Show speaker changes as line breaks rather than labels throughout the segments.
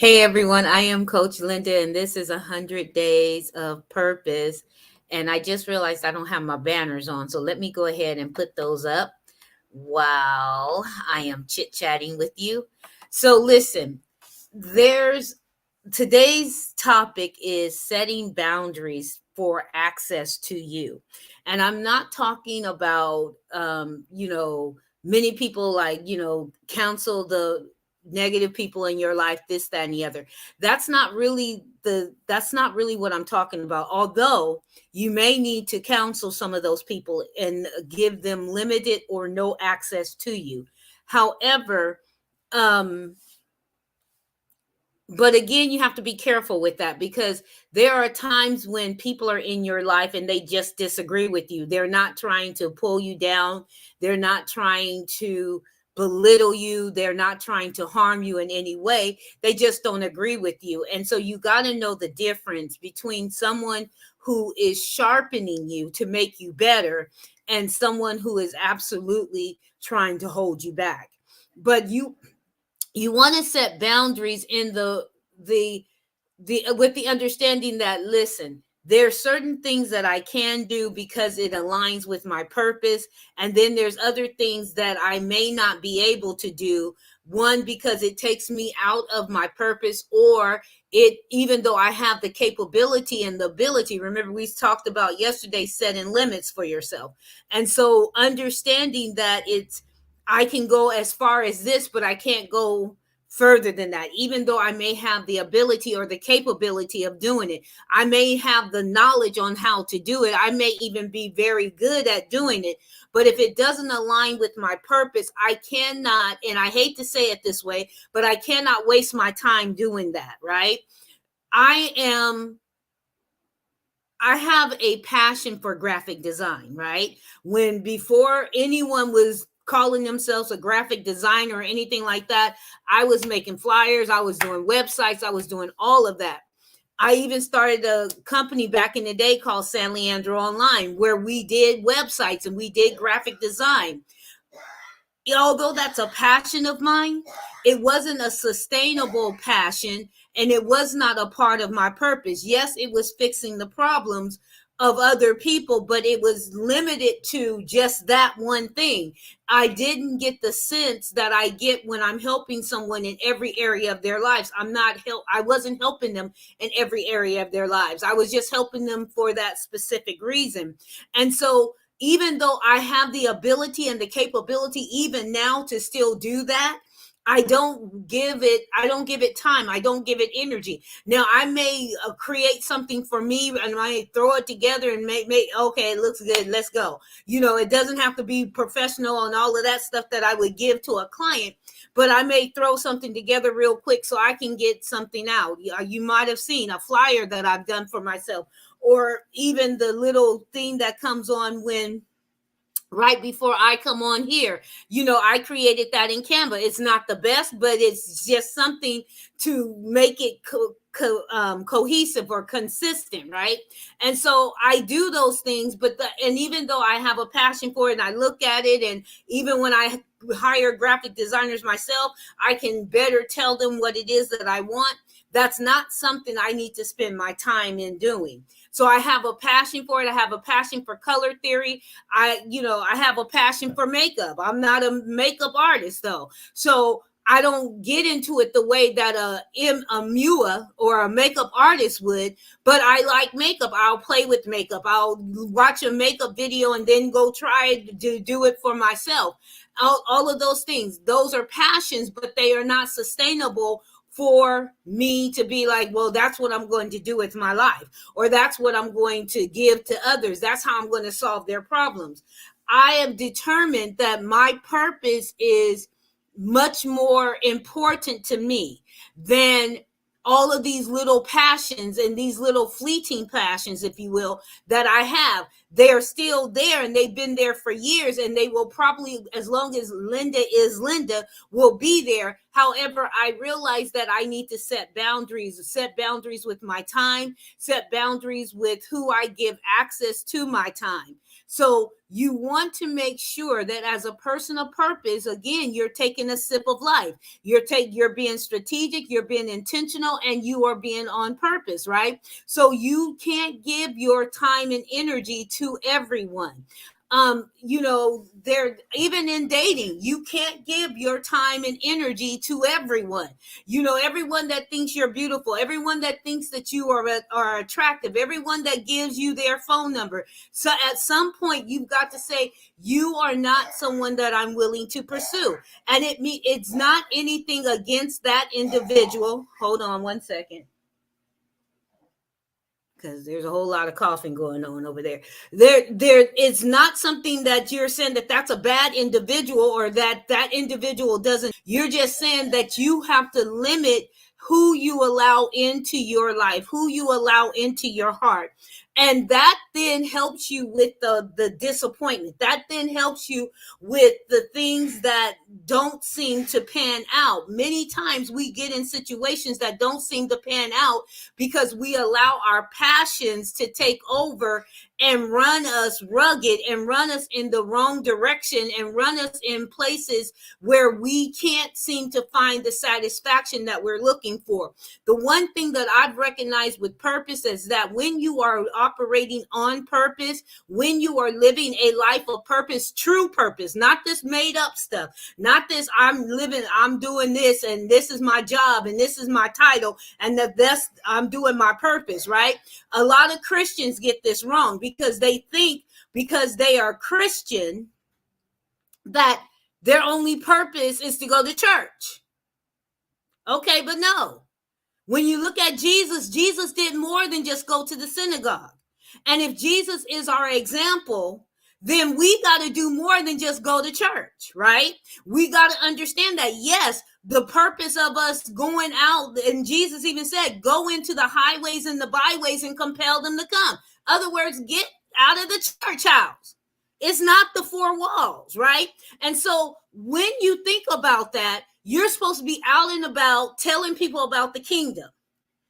Hey everyone, I am Coach Linda, and this is 100 Days of Purpose. And I just realized I don't have my banners on, so let me go ahead and put those up while I am chit chatting with you. So, listen, there's today's topic is setting boundaries for access to you. And I'm not talking about, many people counsel the negative people in your life, this, that, and the other. That's not really what I'm talking about. Although you may need to counsel some of those people and give them limited or no access to you. However, um, but again, you have to be careful with that because there are times when people are in your life and they just disagree with you. They're not trying to pull you down, they're not trying to belittle you, they're not trying to harm you in any way. They just don't agree with you. And so you got to know the difference between someone who is sharpening you to make you better and someone who is absolutely trying to hold you back. But you want to set boundaries in the with the understanding that, listen, there are certain things that I can do because it aligns with my purpose, and then there's other things that I may not be able to do, one because it takes me out of my purpose, or it, even though I have the capability and the ability. Remember, we talked about yesterday setting limits for yourself. And so understanding that it's, I can go as far as this, but I can't go further than that. Even though I may have the ability or the capability of doing it, I may have the knowledge on how to do it, I may even be very good at doing it. But if it doesn't align with my purpose, I cannot, and I hate to say it this way, but I cannot waste my time doing that, right? I am I have a passion for graphic design, right? When before anyone was calling themselves a graphic designer or anything like that, I was making flyers, I was doing websites, I was doing all of that. I even started a company back in the day called San Leandro Online, where we did websites and we did graphic design. Although that's a passion of mine, it wasn't a sustainable passion, and it was not a part of my purpose. Yes, it was fixing the problems of other people, but it was limited to just that one thing. I didn't get the sense that I get when I'm helping someone in every area of their lives. I wasn't helping them in every area of their lives. I was just helping them for that specific reason. And so even though I have the ability and the capability even now to still do that, I don't give it time. I don't give it energy. Now I may create something for me and I throw it together and make okay, it looks good, let's go. It doesn't have to be professional and all of that stuff that I would give to a client, but I may throw something together real quick so I can get something out. You might have seen a flyer that I've done for myself, or even the little thing that comes on when right before I come on here. I created that in Canva. It's not the best, but it's just something to make it cohesive or consistent, right? And so I do those things, and even though I have a passion for it and I look at it, and even when I hire graphic designers myself, I can better tell them what it is that I want. That's not something I need to spend my time in doing. So I have a passion for it. I have a passion for color theory. I have a passion for makeup. I'm not a makeup artist though. So I don't get into it the way that a MUA or a makeup artist would, but I like makeup. I'll play with makeup. I'll watch a makeup video and then go try to do it for myself. All of those things, those are passions, but they are not sustainable for me to be like, well, that's what I'm going to do with my life, or that's what I'm going to give to others. That's how I'm going to solve their problems. I am determined that my purpose is much more important to me than all of these little passions and these little fleeting passions, if you will, that I have. They are still there, and they've been there for years, and they will probably, as long as Linda is Linda, will be there. However, I realize that I need to set boundaries with my time, set boundaries with who I give access to my time. So you want to make sure that as a person of purpose, again, you're taking a sip of life. You're being strategic, you're being intentional, and you are being on purpose, right? So you can't give your time and energy to everyone. There, even in dating, you can't give your time and energy to everyone. Everyone that thinks you're beautiful, everyone that thinks that you are attractive, everyone that gives you their phone number. So at some point, you've got to say, you are not someone that I'm willing to pursue. And it's not anything against that individual. Hold on one second, because there's a whole lot of coughing going on over there. It's not something that you're saying that that's a bad individual, or that individual doesn't. You're just saying that you have to limit who you allow into your life, who you allow into your heart. And that then helps you with the disappointment. That then helps you with the things that don't seem to pan out. Many times we get in situations that don't seem to pan out because we allow our passions to take over and run us rugged and run us in the wrong direction and run us in places where we can't seem to find the satisfaction that we're looking for. The one thing that I've recognized with purpose is that when you are operating on purpose, when you are living a life of purpose, true purpose, not this made up stuff, not this I'm doing this and this is my job and this is my title and that's I'm doing my purpose, right? A lot of Christians get this wrong because they think because they are Christian that their only purpose is to go to church. Okay, but no. When you look at Jesus, Jesus did more than just go to the synagogue. And if Jesus is our example, then we got to do more than just go to church, right? We got to understand that, yes, the purpose of us going out, and Jesus even said, go into the highways and the byways and compel them to come. Other words, get out of the church house. It's not the four walls, right? And so when you think about that, you're supposed to be out and about telling people about the kingdom.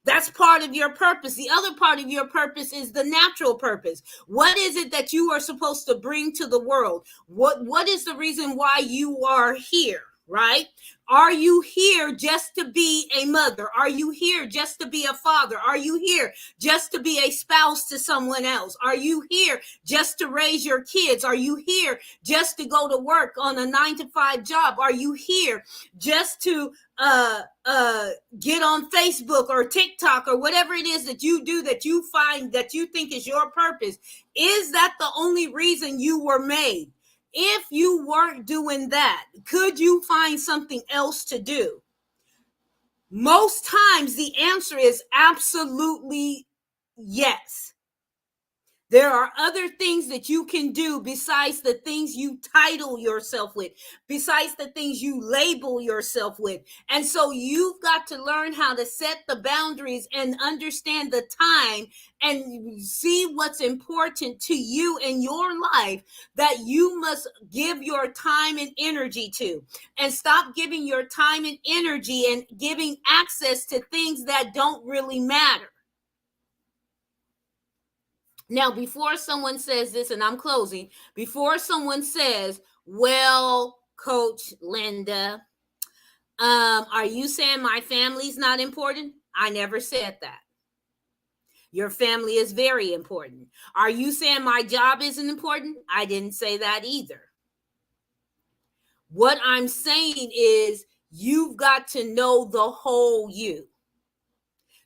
That's part of your purpose. The other part of your purpose is the natural purpose. What is it that you are supposed to bring to the world? What is the reason why you are here, right? Are you here just to be a mother? Are you here just to be a father? Are you here just to be a spouse to someone else? Are you here just to raise your kids? Are you here just to go to work on a 9-to-5 job? Are you here just to get on Facebook or TikTok or whatever it is that you do that you find that you think is your purpose? Is that the only reason you were made? If you weren't doing that, could you find something else to do? Most times the answer is absolutely yes. There are other things that you can do besides the things you title yourself with, besides the things you label yourself with. And so you've got to learn how to set the boundaries and understand the time and see what's important to you in your life that you must give your time and energy to. And stop giving your time and energy and giving access to things that don't really matter. Now, before someone says this, and I'm closing, before someone says, well, Coach Linda, are you saying my family's not important? I never said that. Your family is very important. Are you saying my job isn't important? I didn't say that either. What I'm saying is you've got to know the whole you.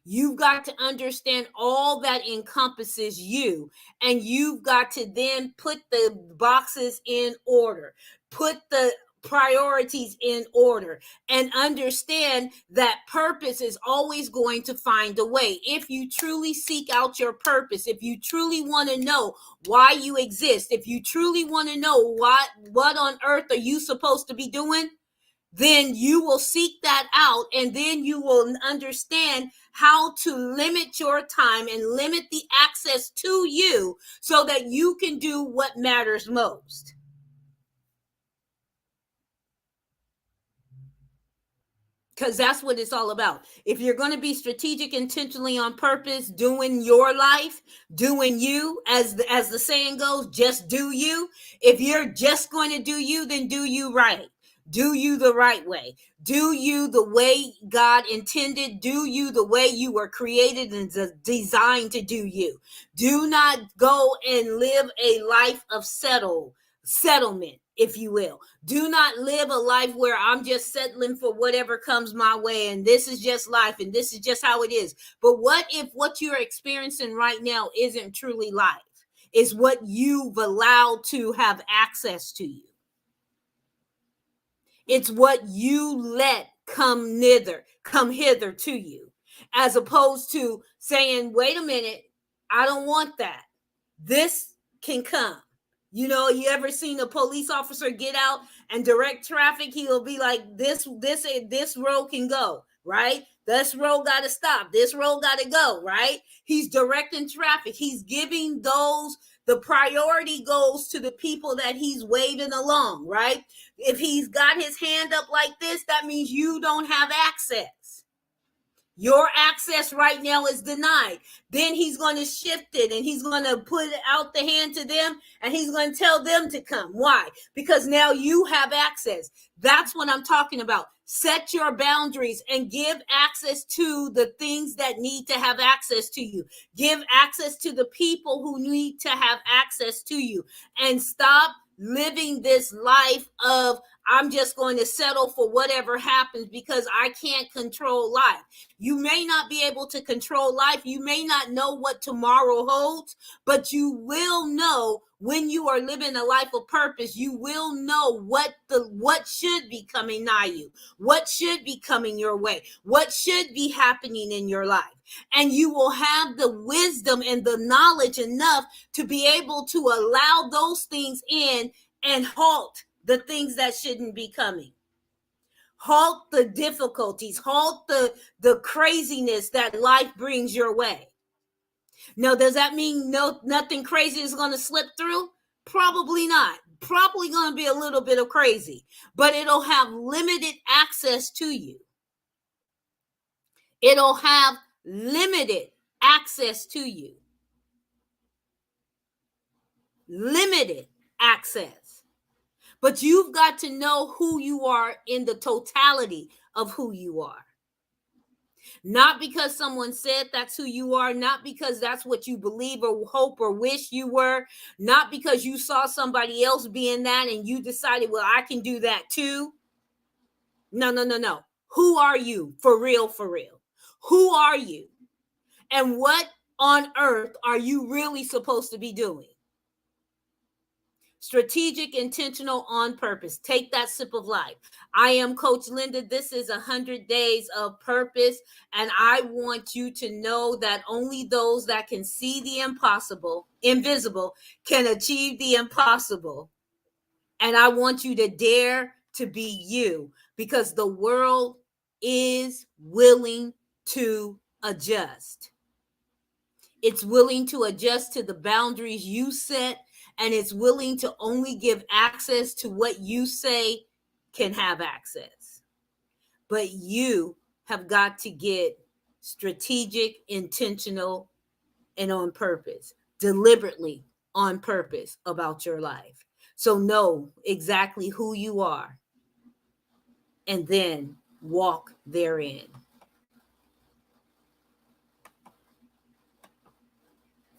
You've got to understand all that encompasses you, and you've got to then put the boxes in order, put the priorities in order, and understand that purpose is always going to find a way. If you truly seek out your purpose, if you truly want to know why you exist, if you truly want to know what on earth are you supposed to be doing, then you will seek that out, and then you will understand how to limit your time and limit the access to you so that you can do what matters most. Because that's what it's all about. If you're going to be strategic, intentionally, on purpose, doing your life, doing you, as the saying goes, just do you. If you're just going to do you, then do you right. Do you the right way. Do you the way God intended. Do you the way you were created and designed to do you. Do not go and live a life of settlement, if you will. Do not live a life where I'm just settling for whatever comes my way, and this is just life, and this is just how it is. But what if what you're experiencing right now isn't truly life? It's what you've allowed to have access to you. It's what you let come hither to you, as opposed to saying, wait a minute, I don't want that. This can come. You know, you ever seen a police officer get out and direct traffic? He'll be like, this road can go, right? This road got to stop. This road got to go, right? He's directing traffic. He's giving the priority goes to the people that he's waving along, right? If he's got his hand up like this, that means you don't have access. Your access right now is denied. Then he's going to shift it, and he's going to put out the hand to them, and he's going to tell them to come. Why? Because now you have access. That's what I'm talking about. Set your boundaries and give access to the things that need to have access to you. Give access to the people who need to have access to you, and stop living this life of, I'm just going to settle for whatever happens because I can't control life. You may not be able to control life. You may not know what tomorrow holds, but you will know when you are living a life of purpose. You will know what should be coming nigh you, what should be coming your way, what should be happening in your life. And you will have the wisdom and the knowledge enough to be able to allow those things in and halt the things that shouldn't be coming. Halt the difficulties, halt the craziness that life brings your way. Now, does that mean nothing crazy is going to slip through? Probably not. Probably going to be a little bit of crazy, but it'll have limited access to you. It'll have limited access to you. Limited access. But you've got to know who you are in the totality of who you are. Not because someone said that's who you are, not because that's what you believe or hope or wish you were, not because you saw somebody else being that and you decided, well, I can do that too. No. Who are you for real, for real? Who are you? And what on earth are you really supposed to be doing? Strategic, intentional, on purpose. Take that sip of life. I am Coach Linda. This is 100 Days of Purpose. And I want you to know that only those that can see the invisible, can achieve the impossible. And I want you to dare to be you, because the world is willing to adjust. It's willing to adjust to the boundaries you set, and it's willing to only give access to what you say can have access. But you have got to get strategic, intentional, and on purpose, deliberately on purpose about your life. So know exactly who you are, and then walk therein.